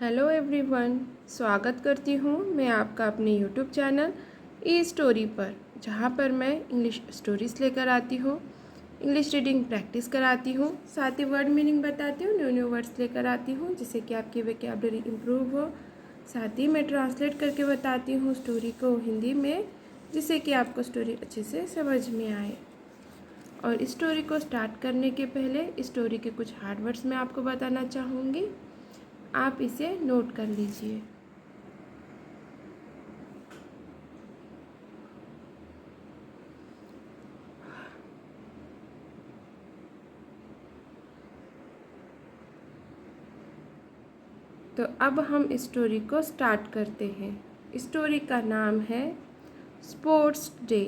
Hello everyone, स्वागत करती हूँ मैं आपका अपने यूट्यूब चैनल ई स्टोरी पर, जहाँ पर मैं इंग्लिश स्टोरीज़ लेकर आती हूँ, इंग्लिश रीडिंग प्रैक्टिस कराती हूँ, साथ ही वर्ड मीनिंग बताती हूँ, न्यू न्यू वर्ड्स लेकर आती हूँ जिससे कि आपकी वोकैबुलरी इम्प्रूव हो। साथ ही मैं ट्रांसलेट करके बताती हूँ स्टोरी को हिंदी में, जिससे कि आपको स्टोरी अच्छे से समझ में आए। और इस स्टोरी को स्टार्ट करने के पहले इस स्टोरी के कुछ हार्ड वर्ड्स मैं आपको बताना चाहूँगी, आप इसे नोट कर लीजिए। तो अब हम इस स्टोरी को स्टार्ट करते हैं। स्टोरी का नाम है स्पोर्ट्स डे।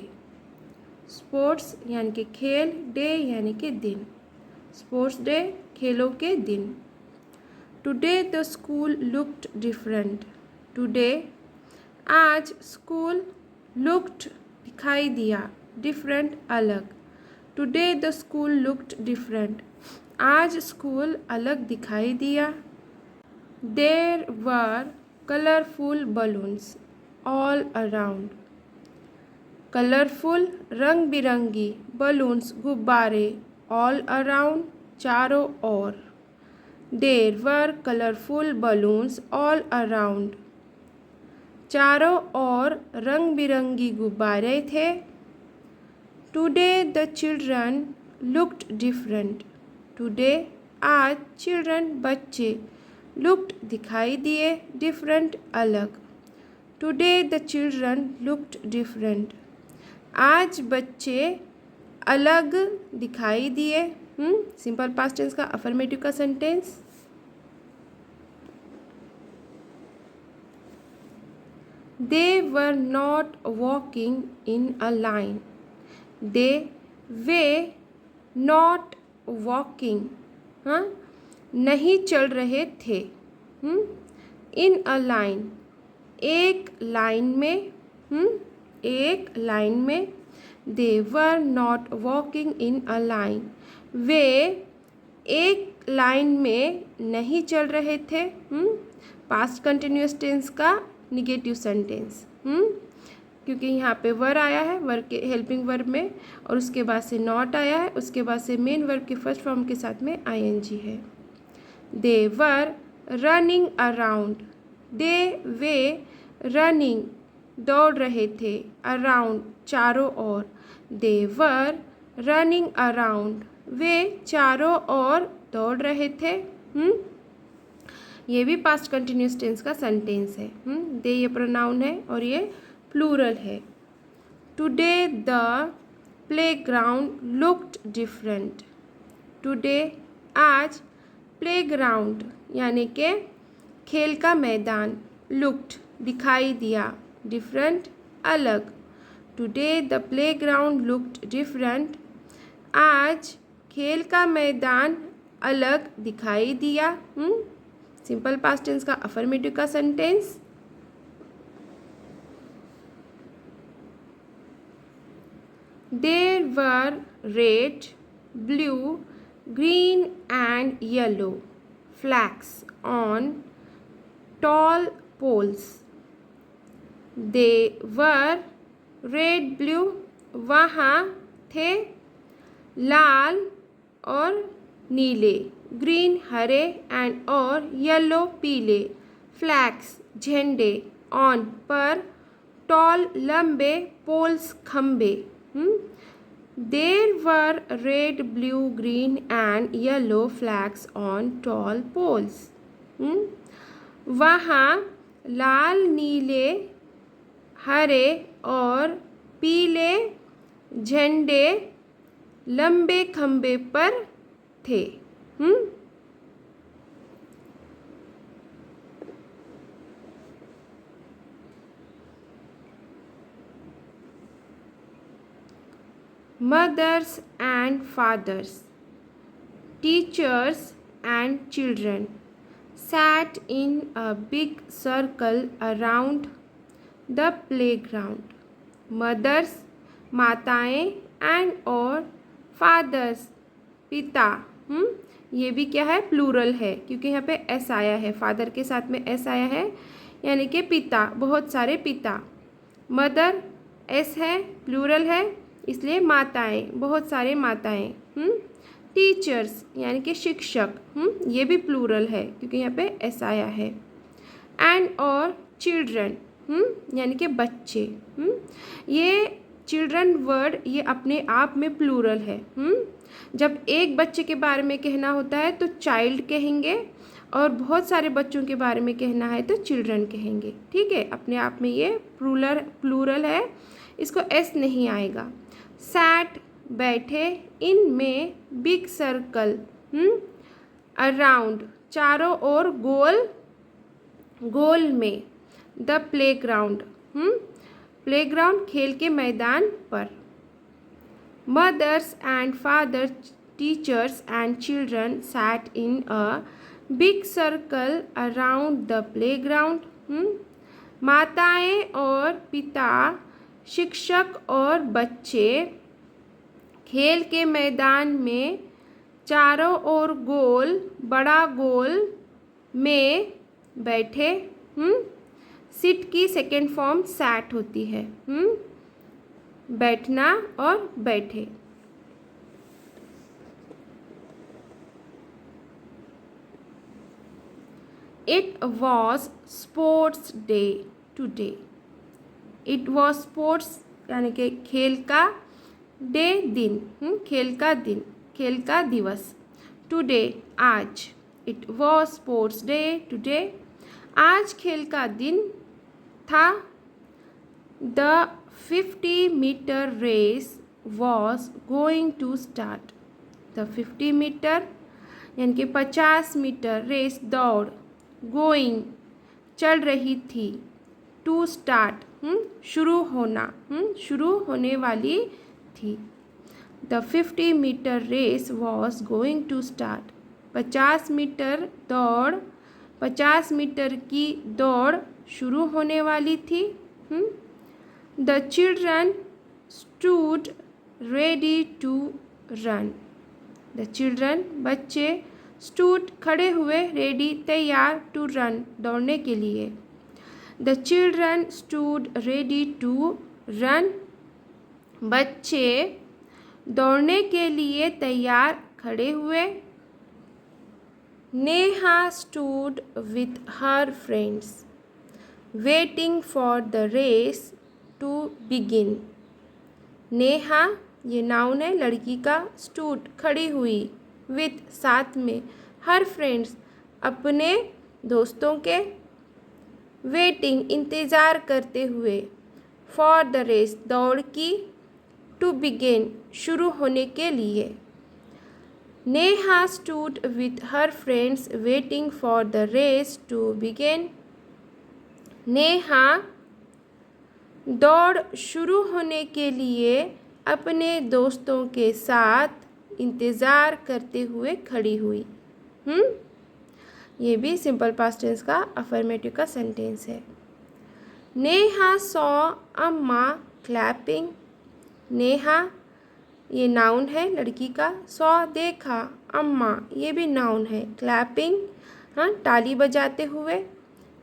स्पोर्ट्स यानी कि खेल, डे यानी कि दिन। स्पोर्ट्स डे खेलों के दिन। Today the school looked different. Today आज स्कूल लुक्ड दिखाई दिया, डिफरेंट अलग। Today the school looked different आज स्कूल अलग दिखाई दिया। There were colorful balloons all around. Colourful रंग बिरंगी बलून्स गुब्बारे all around चारों ओर। There were colorful balloons all around. चारों ओर रंग बिरंगी गुब्बारे थे। Today the children looked different. Today आज चिल्ड्रन बच्चे लुक्ड दिखाई दिए, डिफरेंट अलग। Today the children looked different आज बच्चे अलग दिखाई दिए। सिंपल पास्ट टेंस का अफर्मेटिव का sentence. They were not walking in a line. They way not walking नहीं चल रहे थे। इन अ लाइन एक लाइन में। एक लाइन में। They were not walking in a line वे एक लाइन में नहीं चल रहे थे। पास्ट कंटिन्यूअस टेंस का निगेटिव सेंटेंस। क्योंकि यहाँ पे वर आया है, वर के हेल्पिंग वर्ब में, और उसके बाद से नॉट आया है, उसके बाद से मेन वर्ब के फर्स्ट फॉर्म के साथ में आईएनजी है। They were running around. They were running दौड़ रहे थे, अराउंड चारों ओर। दे वर रनिंग अराउंड वे चारों ओर दौड़ रहे थे। ये भी पास्ट कंटिन्यूअस टेंस का सेंटेंस है। दे ये प्रोनाउन है और ये प्लूरल है। Today the playground looked different. Today आज प्लेग्राउंड यानी कि खेल का मैदान, लुक्ड दिखाई दिया, डिफरेंट अलग। Today the playground looked different आज खेल का मैदान अलग दिखाई दिया। सिंपल पास्ट टेंस का अफर्मेटिव का sentence. There were red, blue, green and yellow flags on tall poles. They were red, blue वहाँ थे लाल और नीले, ग्रीन हरे एंड और येलो पीले, फ्लैग्स झंडे, ऑन पर, टॉल लंबे, पोल्स खम्बे। There were red, blue, green and yellow flags on tall poles. वहाँ लाल, नीले, हरे और पीले झंडे लंबे खंबे पर थे। Mothers and fathers, teachers and children sat in a big circle around the playground. Mothers माताएं and और fathers पिता ये भी क्या है, प्लूरल है, क्योंकि यहाँ पे एस आया है, फादर के साथ में एस आया है, यानी कि पिता, बहुत सारे पिता। मदर एस है, प्लूरल है, इसलिए माताएं, बहुत सारे माताएं। टीचर्स यानी कि शिक्षक, ये भी प्लूरल है क्योंकि यहाँ पे एस आया है। एंड और चिल्ड्रन, यानी कि बच्चे। ये चिल्ड्रन वर्ड ये अपने आप में प्लूरल है। जब एक बच्चे के बारे में कहना होता है तो चाइल्ड कहेंगे, और बहुत सारे बच्चों के बारे में कहना है तो चिल्ड्रन कहेंगे। ठीक है, अपने आप में ये प्लूरल है, इसको एस नहीं आएगा। सैट बैठे, इन में बिग सर्कल, अराउंड चारों ओर गोल गोल में। द प्लेग्राउंड, प्लेग्राउंड खेल के मैदान पर। Mothers and father, teachers and children sat in a big circle around the playground. माताएं और पिता, शिक्षक और बच्चे खेल के मैदान में चारों ओर गोल, बड़ा गोल में बैठे। सिट की सेकेंड फॉर्म सैट होती है, बैठना और बैठे। It was sports day today. It was sports यानी कि खेल का डे, दिन, खेल का दिन, खेल का दिवस। टुडे आज, it was sports day today, आज खेल का दिन था। The 50-meter race was going to start. The 50-meter यानी कि 50 मीटर रेस, दौड़, गोइंग चल रही थी, टू स्टार्ट शुरू होना, शुरू होने वाली थी। The 50-meter race was going to start, 50 metre दौड़, 50 मीटर की दौड़ शुरू होने वाली थी। The children stood ready to run. The children बच्चे, स्टूड खड़े हुए, रेडी तैयार, टू रन दौड़ने के लिए। The children stood ready to run, बच्चे दौड़ने के लिए तैयार खड़े हुए। Neha stood with her friends waiting for the race to begin. Neha ये नाउन है, लड़की का, स्टूड खड़ी हुई, विथ साथ में, हर फ्रेंड्स अपने दोस्तों के, वेटिंग इंतज़ार करते हुए, फॉर द रेस दौड़ की, टू बिगिन शुरू होने के लिए। Neha stood with her friends waiting for the race to begin. Neha दौड़ शुरू होने के लिए अपने दोस्तों के साथ इंतज़ार करते हुए खड़ी हुई। ये भी सिंपल पास्ट टेंस का अफर्मेटिव का सेंटेंस है। Neha saw Amma clapping. नेहा ये नाउन है, लड़की का, सॉ देखा, अम्मा ये भी नाउन है, क्लैपिंग ताली बजाते हुए।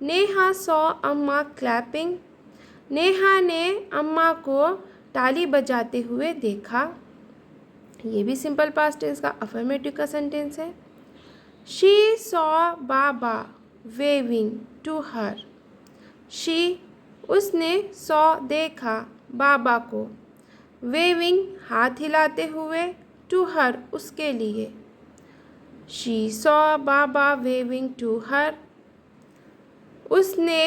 नेहा सॉ अम्मा क्लैपिंग, नेहा ने अम्मा को ताली बजाते हुए देखा। ये भी सिंपल पास्ट टेंस का अफर्मेटिव का सेंटेंस है। She saw Baba waving to her. She उसने, सॉ देखा, बाबा को, वेविंग हाथ हिलाते हुए, टू हर उसके लिए। She saw Baba waving to her, उसने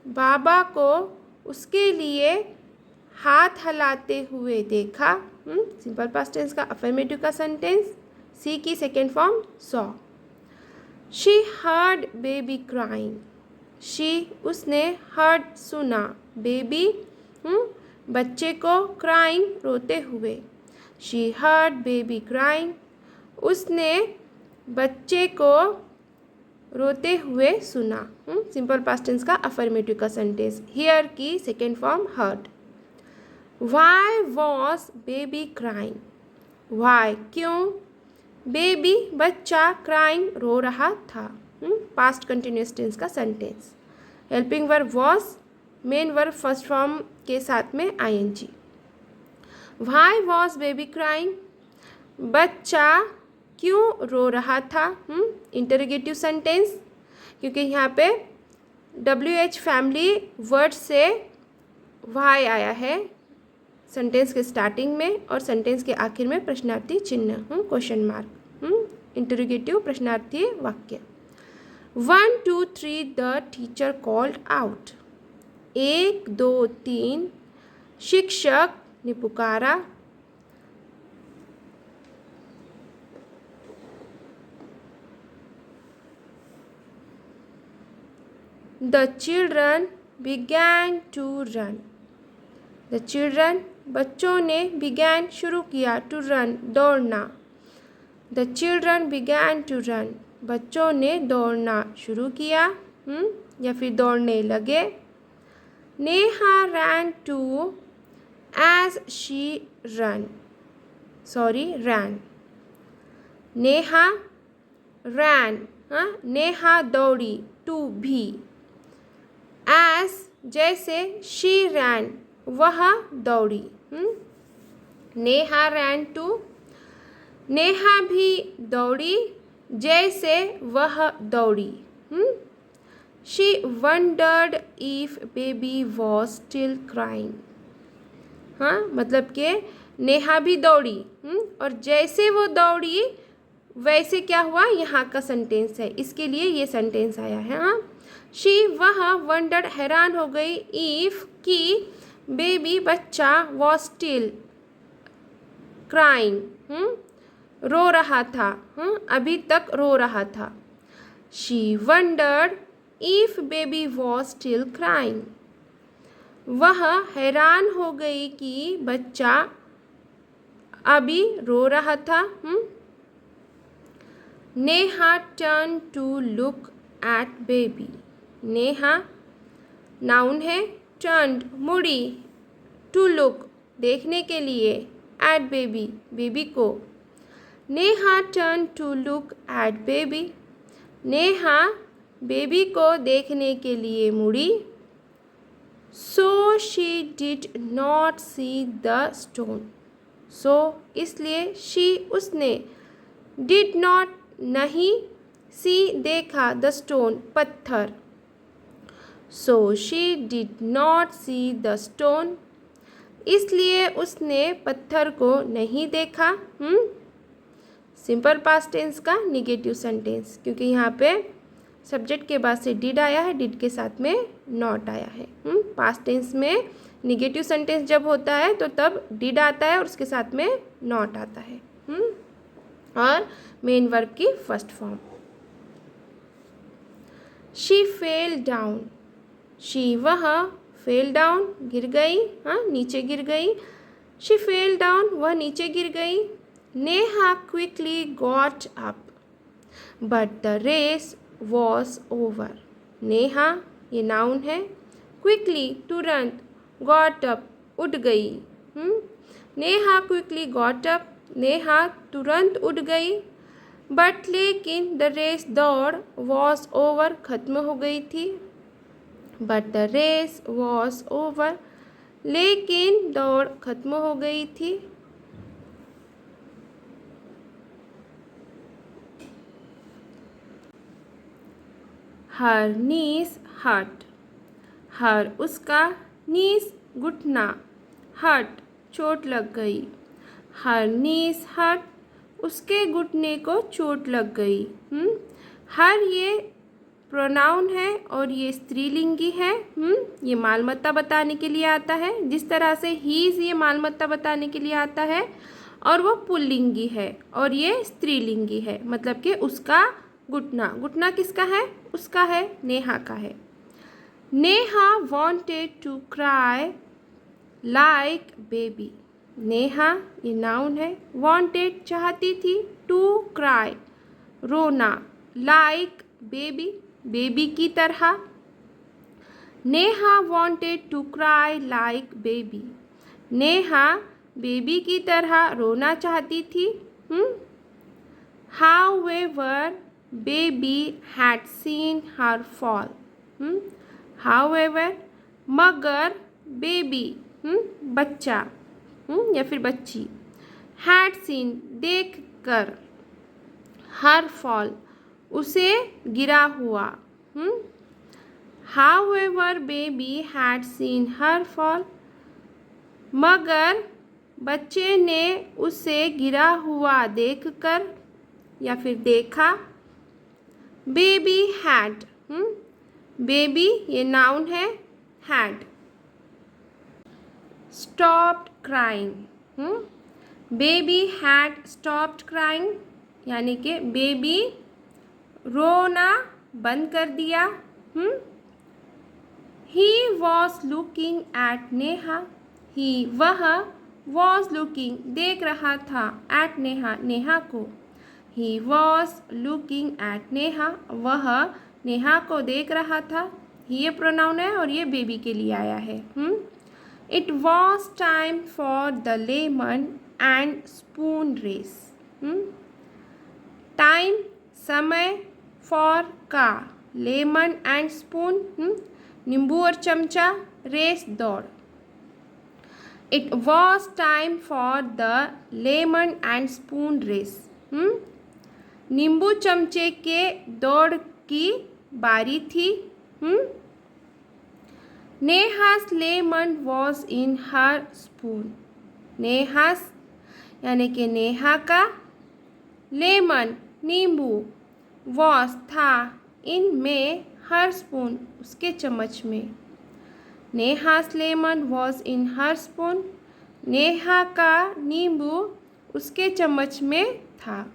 बाबा को उसके लिए हाथ हिलाते हुए देखा। सिंपल पास्ट टेंस का अफर्मेटिव का सेंटेंस, सी की second form saw. She heard baby crying. She उसने, हर्ड सुना, बेबी बच्चे को, क्राइंग रोते हुए। शी हर्ड बेबी क्राइंग, उसने बच्चे को रोते हुए सुना। सिंपल पास्ट टेंस का अफर्मेटिव का सेंटेंस, हियर की second form heard. Why was baby crying. Why क्यों, बेबी बच्चा क्राइंग रो रहा था। पास्ट कंटिन्यूअस टेंस का sentence. Helping verb was, main verb first form के साथ में ing। Why was baby crying, बच्चा क्यों रो रहा था। इंटरोगेटिव सेंटेंस, क्योंकि यहाँ पे WH फैमिली वर्ड से व्हाई आया है सेंटेंस के स्टार्टिंग में और सेंटेंस के आखिर में प्रश्नार्थी चिन्ह, क्वेश्चन मार्क, इंटरोगेटिव प्रश्नार्थी वाक्य। 1 2 3 द टीचर कॉल्ड आउट। 1 2 3 शिक्षक ने पुकारा। The children began to run. The children बच्चों ने began शुरू किया to run दौड़ना। The children began to run बच्चों ने दौड़ना शुरू किया या फिर दौड़ने लगे। Neha ran to as she ran। Neha ran, Neha दौड़ी to भी। as जैसे she ran वह दौड़ी। नेहा ran to नेहा भी दौड़ी जैसे वह दौड़ी। she wondered if baby was still crying। मतलब कि नेहा भी दौड़ी और जैसे वो दौड़ी वैसे क्या हुआ, यहाँ का सेंटेंस है, इसके लिए ये सेंटेंस आया है। शी वह वंडर्ड हैरान हो गई, इफ कि बेबी बच्चा वॉज स्टिल क्राइंग रो रहा था, अभी तक रो रहा था। She wondered if baby was still crying वह हैरान हो गई कि बच्चा अभी रो रहा था। Neha turn to look at baby. Neha noun है, टर्न मुड़ी, टू लुक देखने के लिए, एट बेबी बेबी को। Neha turn to look at baby Neha baby को देखने के लिए मुड़ी। So she did not see the stone so इसलिए शी उसने, डिड नॉट नहीं, सी देखा, द स्टोन पत्थर। सो she did not see the stone इसलिए उसने पत्थर को नहीं देखा। सिंपल पास्ट टेंस का निगेटिव सेंटेंस, क्योंकि यहाँ पे सब्जेक्ट के बाद से डिड आया है, डिड के साथ में नॉट आया है। पास्ट टेंस में निगेटिव सेंटेंस जब होता है तो तब डिड आता है और उसके साथ में नॉट आता है। और मेन वर्ब की first form. She fell down she वह, फेल डाउन गिर गई, नीचे गिर गई। शी फेल डाउन वह नीचे गिर गई। Neha quickly got up but the race was over. Neha ये नाउन है, क्विकली तुरंत, गॉट अप उठ गई। Neha quickly got up Neha तुरंत उठ गई। बट लेकिन द रेस दौड़ वॉज ओवर खत्म हो गई थी। But the race was over लेकिन दौड़ खत्म हो गई थी। हर नीस हर्ट हर उसका, नीस घुटना, हर्ट चोट लग गई। हर नीस हर्ट उसके घुटने को चोट लग गई। हर ये प्रोनाउन है और ये स्त्रीलिंगी है। ये मालमत्ता बताने के लिए आता है, जिस तरह से हीज ये मालमत्ता बताने के लिए आता है, और वो पुल्लिंगी है और ये स्त्रीलिंगी है, मतलब कि उसका घुटना। घुटना किसका है? उसका है, नेहा का है। Neha wanted to cry like baby। Neha ये नाउन है, wanted चाहती थी, to cry रोना, like baby बेबी की तरह। Neha wanted to cry like baby Neha baby की तरह रोना चाहती थी। However, baby had seen her fall. However, मगर baby बच्चा या फिर बच्ची had seen देख कर her fall उसे गिरा हुआ However, baby had seen her fall. मगर बच्चे ने उसे गिरा हुआ देखकर या फिर देखा बेबी हैड बेबी ये नाउन है had stopped crying baby had stopped crying यानी कि बेबी रोना बंद कर दिया he was looking at Neha he वह वॉज लुकिंग देख रहा था एट नेहा नेहा को ही वॉज लुकिंग एट नेहा वह नेहा को देख रहा था ये प्रोनाउन है और ये बेबी के लिए आया है it was time for the lemon and spoon race time समय फॉर का लेमन एंड स्पून नींबू और चमचा रेस दौड़ it was time for the lemon and spoon race नींबू चमचे के दौड़ की बारी थी Neha's lemon was in her spoon Neha's यानी कि नेहा का लेमन नींबू वॉज था इन में हर स्पून उसके चम्मच में Neha's lemon was in her spoon Neha का नींबू उसके चम्मच में था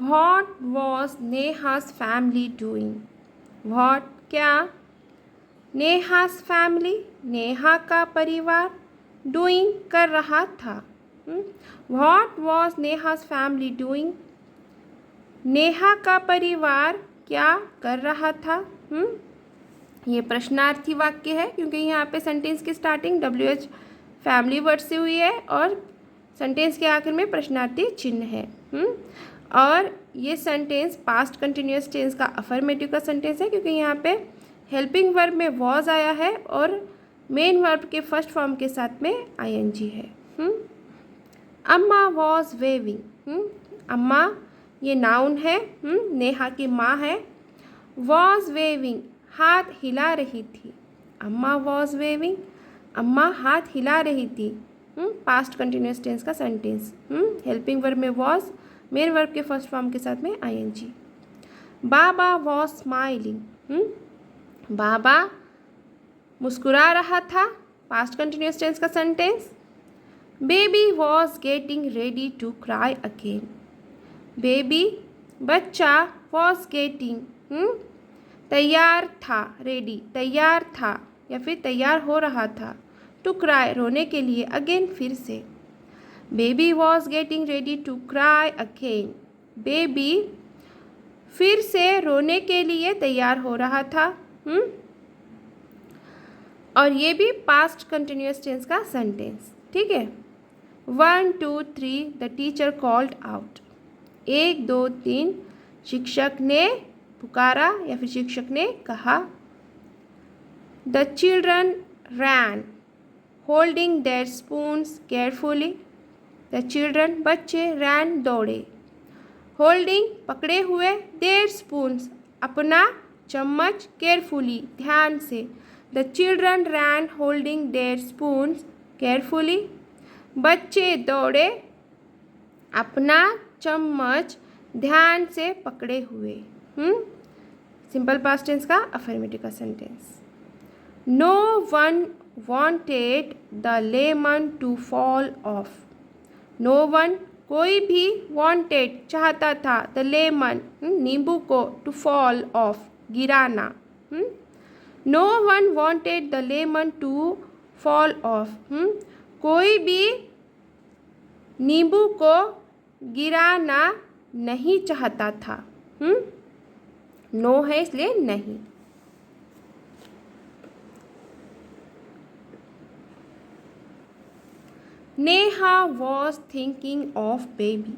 What was Neha's family doing? What क्या Neha's family नेहा का परिवार doing कर रहा था What was Neha's family doing? Neha का परिवार क्या कर रहा था ये प्रश्नार्थी वाक्य है क्योंकि यहाँ पे सेंटेंस की स्टार्टिंग WH फैमिली वर्ड से हुई है और सेंटेंस के आखिर में प्रश्नार्थी चिन्ह है और ये सेंटेंस पास्ट कंटिन्यूअस टेंस का अफर्मेटिव का सेंटेंस है क्योंकि यहाँ पे हेल्पिंग वर्ब में वॉज आया है और मेन वर्ब के फर्स्ट फॉर्म के साथ में ING है अम्मा वॉज वेविंग अम्मा ये नाउन है नेहा की माँ है वॉज वेविंग हाथ हिला रही थी अम्मा वॉज वेविंग अम्मा हाथ हिला रही थी पास्ट कंटिन्यूअस टेंस का सेंटेंस हेल्पिंग वर्ब में वॉज मेन वर्ब के फर्स्ट फॉर्म के साथ में ING baby was smiling baby मुस्कुरा रहा था पास्ट कंटिन्यूअस टेंस का sentence baby was getting ready to cry again baby बच्चा वॉज गेटिंग तैयार था रेडी तैयार था या फिर तैयार हो रहा था टू क्राई रोने के लिए अगेन फिर से baby was getting ready to cry again baby फिर से रोने के लिए तैयार हो रहा था और ये भी पास्ट कंटिन्यूअस टेंस का सेंटेंस ठीक है 1 2 3 द टीचर कॉल्ड आउट 1 2 3 शिक्षक ने पुकारा या फिर शिक्षक ने कहा the children ran holding their spoons carefully the children बच्चे रैन दौड़े होल्डिंग पकड़े हुए देयर स्पून्स अपना चम्मच केयरफुली ध्यान से the children ran holding their spoons carefully बच्चे दौड़े अपना चम्मच ध्यान से पकड़े हुए सिंपल पास्ट टेंस का अफर्मेटिव का sentence no one wanted the lemon to fall off no one कोई भी wanted चाहता था the lemon नींबू को to fall off गिराना no one wanted the lemon to fall off कोई भी नींबू को गिराना नहीं चाहता था नो है इसलिए नहीं Neha was thinking of baby.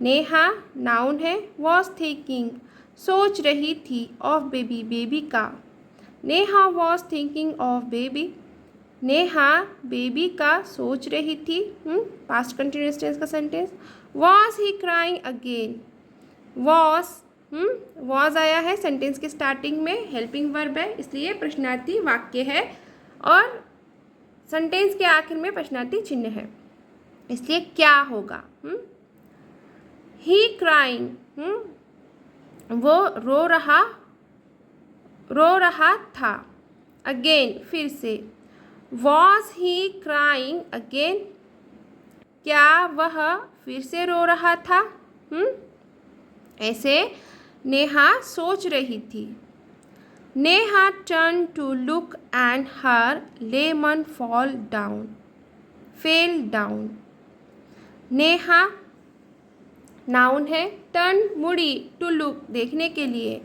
Neha noun है, वॉज थिंकिंग सोच रही थी, ऑफ बेबी बेबी का। Neha was thinking of baby, Neha baby का सोच रही थी। पास्ट कंटिन्यूअस टेंस का sentence. Was he crying again, was was आया है सेंटेंस के स्टार्टिंग में, हेल्पिंग वर्ब है इसलिए प्रश्नार्थी वाक्य है, और सेंटेंस के आखिर में प्रश्नार्थी चिन्ह है, इसलिए क्या होगा। ही क्राइंग, वो रो रहा था। अगेन फिर से, वॉज ही क्राइंग अगेन, क्या वह फिर से रो रहा था। ऐसे नेहा सोच रही थी। Neha turn to look and her lemon fell down. Neha noun है, टर्न मुड़ी, टू लुक देखने के लिए।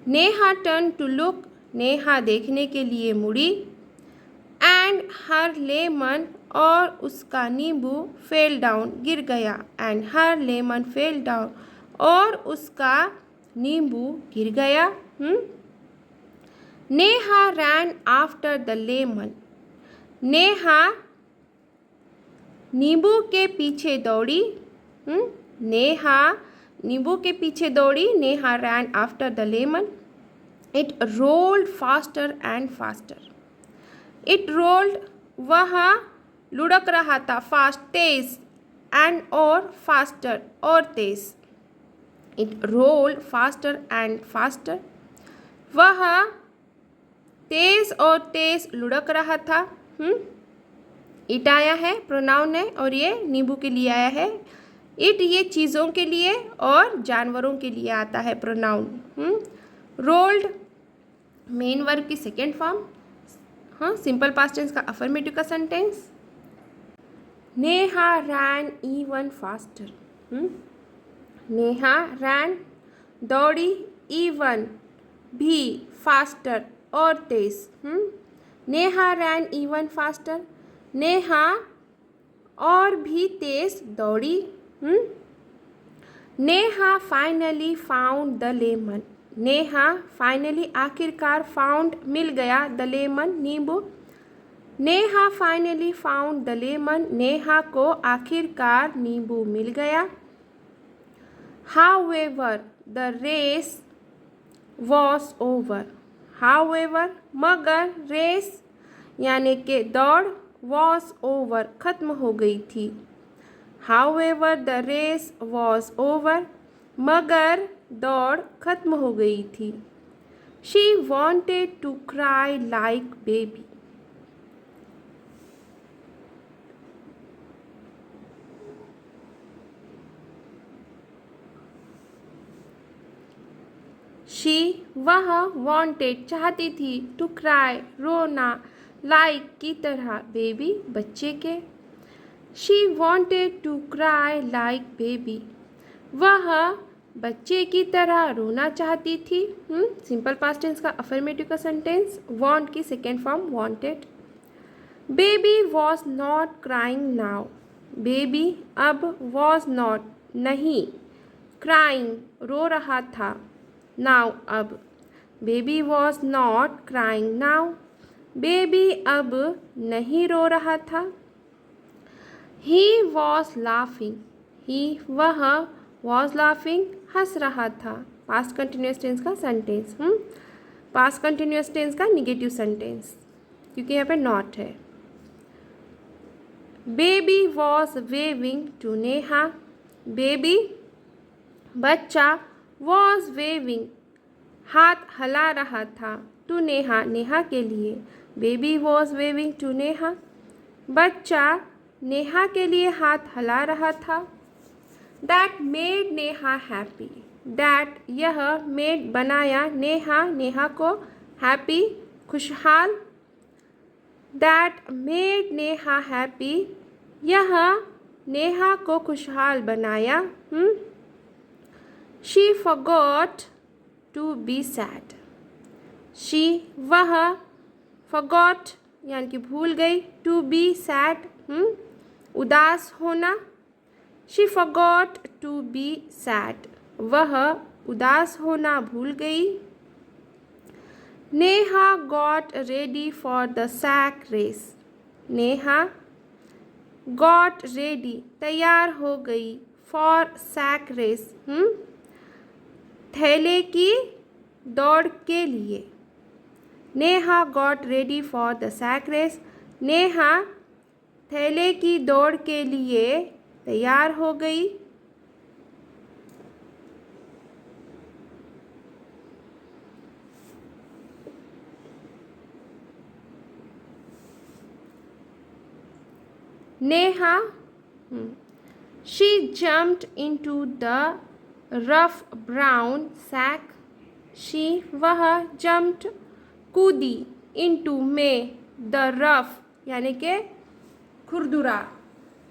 Neha turn to look, Neha देखने के लिए मुड़ी। एंड हर लेमन, और उसका नींबू, फेल डाउन गिर गया। And her lemon fell down, और उसका नींबू गिर गया। Neha ran after the lemon, Neha नींबू के पीछे दौड़ी। नेहा नींबू के पीछे दौड़ी, Neha ran after the lemon. It rolled faster and faster, it rolled वह लुढ़क रहा था, फास्ट तेज, एंड और फास्टर और तेज। It rolled faster and faster, वह तेज और तेज लुढ़क रहा था। इट आया है, प्रोनाउन है, और ये नींबू के लिए आया है। इट ये चीज़ों के लिए और जानवरों के लिए आता है प्रोनाउन। रोल्ड मेन वर्ब की second form, simple past tense का अफर्मेटिव का sentence. Neha ran even faster, Neha ran दौड़ी, इवन भी, फास्टर और तेज। Neha ran even faster, Neha और भी तेज दौड़ी। Neha finally found the lemon, Neha finally आखिरकार, फाउंड मिल गया, द लेमन नींबू। Neha finally found the lemon, Neha को आखिरकार नींबू मिल गया। However the race was over, however मगर, रेस यानी कि दौड़, वॉज ओवर खत्म हो गई थी। However the race was over, मगर दौड़ खत्म हो गई थी। She wanted to cry like baby, she वह, वॉन्टेड चाहती थी, टू क्राई रोना, लाइक की तरह, बेबी बच्चे के। She wanted to cry like baby, वह बच्चे की तरह रोना चाहती थी। सिंपल पास्ट टेंस का अफर्मेटिव का सेंटेंस, वांट की second form wanted. Baby was not crying now, baby अब, वॉज नॉट नहीं, क्राइंग रो रहा था, नाउ अब। Baby was not crying now, baby अब नहीं रो रहा था। ही वॉज लाफिंग, ही वह, वॉज लाफिंग हंस रहा था। पास्ट कंटिन्यूअस टेंस का सेंटेंस, पास्ट कंटिन्यूअस टेंस का निगेटिव सेंटेंस, क्योंकि यहाँ पे नॉट है। Baby was waving to Neha, baby बच्चा, वॉज वेविंग हाथ हला रहा था, टू नेहा नेहा के लिए। Baby was waving to Neha, बच्चा नेहा के लिए हाथ हला रहा था। That made Neha happy, that यह, मेड बनाया, नेहा नेहा को, हैप्पी खुशहाल। दैट मेड नेहा हैप्पी, यह नेहा को खुशहाल बनाया। She forgot to be sad, she वह, फॉरगॉट यानी कि भूल गई, टू बी सैड उदास होना। She forgot to be sad, वह उदास होना भूल गई। Neha got ready for the sack race, Neha got ready तैयार हो गई, फॉर सैक रेस थैले की दौड़ के लिए। Neha got ready for the sack race, Neha थैले की दौड़ के लिए तैयार हो गई। Neha she jumped into the rough brown sack, she वह jumped कूदी into में the rough यानी के खुरदुरा,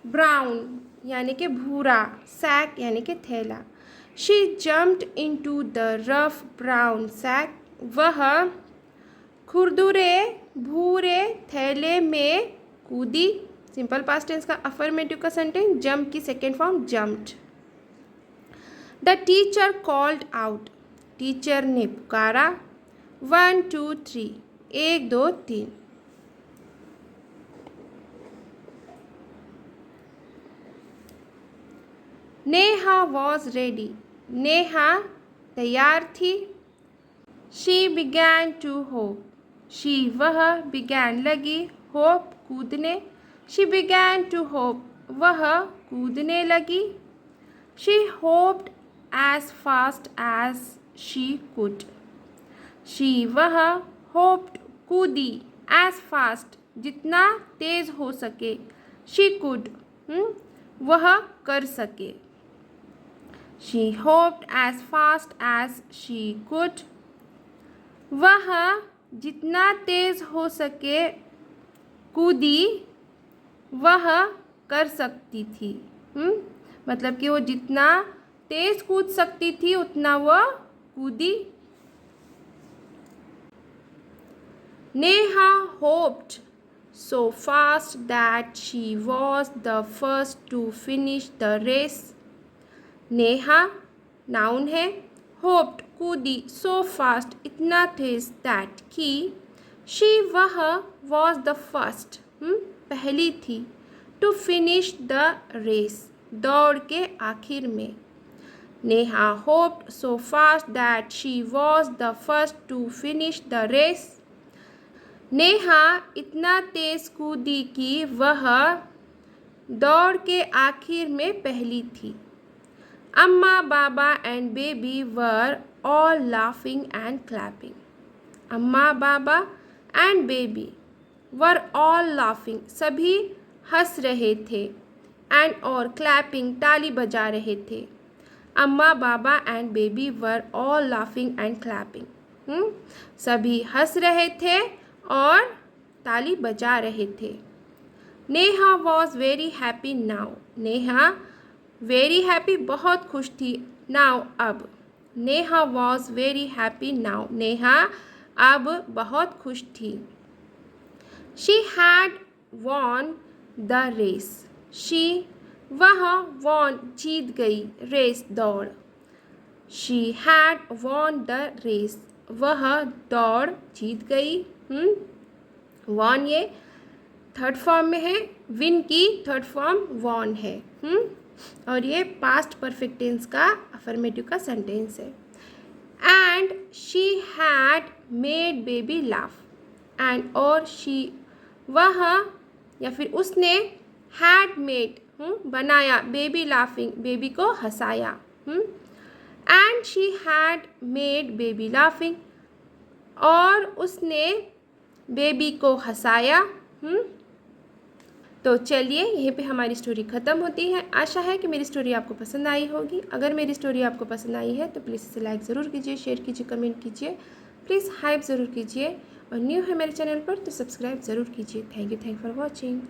brown यानी के भूरा, sack यानी के थैला। She jumped into the rough brown sack, वह खुरदुरे भूरे थैले में कूदी। सिंपल पास्ट टेंस का अफर्मेटिव का सेंटेंस, जंप की second form jumped. The teacher called out, teacher ने पुकारा। 1 2 3, 1 2 3। नेहा वॉज रेडी, नेहा तैयार थी। She began to hop, she वह बिगैन लगी, होप कूदने। शी बिगैन टू होप, वह कूदने लगी। She hopped as fast as she could, she वह होप्ड कूदी, एज फास्ट जितना तेज हो सके, शी कुड वह कर सके। She hopped as fast as she could, वह जितना तेज हो सके कूदी, वह कर सकती थी। मतलब कि वो जितना तेज कूद सकती थी उतना वह कूदी। Neha hoped so fast that she was the first to finish the race, Neha noun है, होप्ड कूदी, so fast इतना तेज, that कि she वह was the first पहली थी, टू फिनिश द रेस दौड़ के आखिर में। Neha hopped so fast that she was the first to finish the race, Neha इतना तेज कूदी कि वह दौड़ के आखिर में पहली थी। Amma Baba and baby were all laughing and clapping, Amma Baba and baby were all laughing सभी हंस रहे थे, एंड और क्लैपिंग ताली बजा रहे थे। Amma Baba and baby were all laughing and clapping सभी हंस रहे थे और ताली बजा रहे थे। Neha was very happy now, Neha very happy बहुत खुश थी, नाउ अब। Neha was very happy now, Neha अब बहुत खुश थी। She had won the race, she वह वॉन जीत गई, रेस दौड़। She had won the race, वह दौड़ जीत गई। वॉन ये थर्ड फॉर्म में है, विन की थर्ड फॉर्म वॉन है। और ये पास्ट परफेक्ट टेंस का अफर्मेटिव का सेंटेंस है। And she had made baby laugh, and और शी वह या फिर उसने हैड मेड बनाया, बेबी लाफिंग बेबी को हंसाया। And she had made baby laughing और उसने बेबी को हंसाया। तो चलिए यहीं पे हमारी स्टोरी ख़त्म होती है। आशा है कि मेरी स्टोरी आपको पसंद आई होगी। अगर मेरी स्टोरी आपको पसंद आई है तो प्लीज़ इसे लाइक ज़रूर कीजिए, शेयर कीजिए, कमेंट कीजिए, प्लीज़ हाइप ज़रूर कीजिए, और न्यू है मेरे चैनल पर तो सब्सक्राइब ज़रूर कीजिए। Thank you for watching.